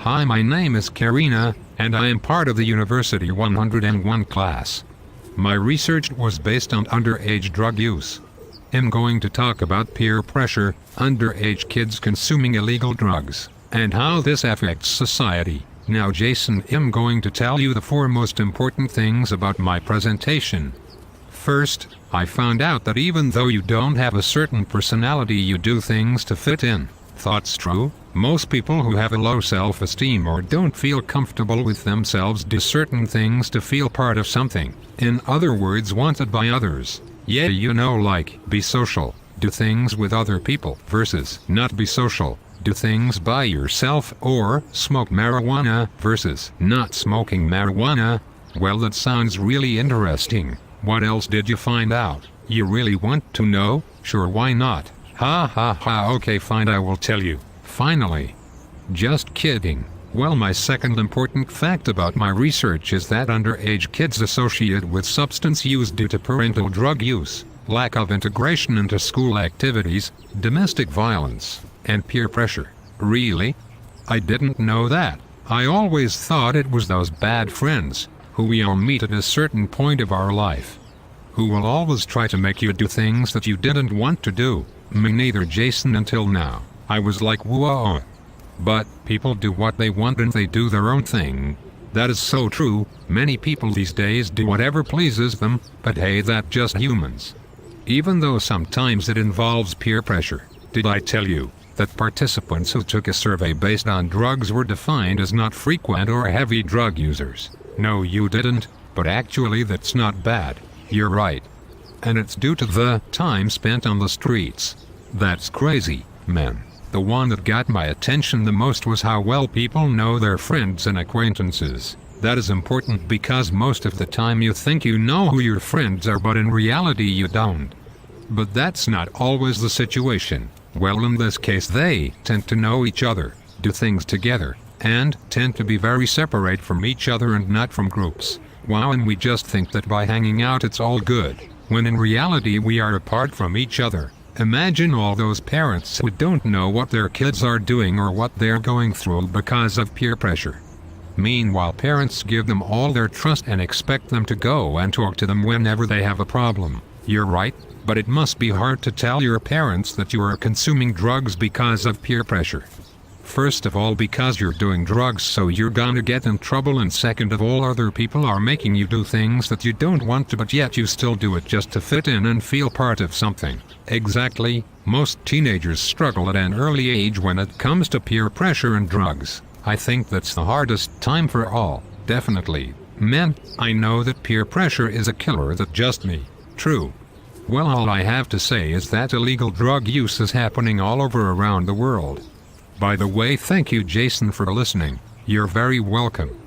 Hi, my name is Karina, and I am part of the University 101 class. My research was based on underage drug use. I'm going to talk about peer pressure, underage kids consuming illegal drugs, and how this affects society. Now Jason, I'm going to tell you the 4 most important things about my presentation. First, I found out that even though you don't have a certain personality, you do things to fit in. Thoughts true? Most people who have a low self-esteem or don't feel comfortable with themselves do certain things to feel part of something. In other words, wanted by others. Yeah, you know, like, be social, do things with other people, versus not be social, do things by yourself, or smoke marijuana, versus not smoking marijuana. Well, that sounds really interesting. What else did you find out? You really want to know? Sure, why not? Ha ha ha, okay fine, I will tell you. Finally. Just kidding. Well, my second important fact about my research is that underage kids associated with substance use due to parental drug use, lack of integration into school activities, domestic violence, and peer pressure. Really? I didn't know that. I always thought it was those bad friends, who we all meet at a certain point of our life, who will always try to make you do things that you didn't want to do. Me neither, Jason, until now. I was like, whoa. But people do what they want and they do their own thing. That is so true. Many people these days do whatever pleases them, but hey, that's just humans. Even though sometimes it involves peer pressure. Did I tell you that participants who took a survey based on drugs were defined as not frequent or heavy drug users? No, you didn't, but actually that's not bad. You're right. And it's due to the time spent on the streets. That's crazy, man. The one that got my attention the most was how well people know their friends and acquaintances. That is important because most of the time you think you know who your friends are, but in reality you don't. But that's not always the situation. Well, in this case they tend to know each other, do things together, and tend to be very separate from each other and not from groups. Wow, and we just think that by hanging out it's all good, when in reality we are apart from each other. Imagine all those parents who don't know what their kids are doing or what they're going through because of peer pressure. Meanwhile, parents give them all their trust and expect them to go and talk to them whenever they have a problem. You're right, but it must be hard to tell your parents that you are consuming drugs because of peer pressure. First of all, because you're doing drugs, so you're gonna get in trouble, and second of all, other people are making you do things that you don't want to, but yet you still do it just to fit in and feel part of something. Exactly. Most teenagers struggle at an early age when it comes to peer pressure and drugs. I think that's the hardest time for all. Definitely. Man, I know that peer pressure is a killer, that just me. True. Well, all I have to say is that illegal drug use is happening all over around the world. By the way, thank you, Jason, for listening. You're very welcome.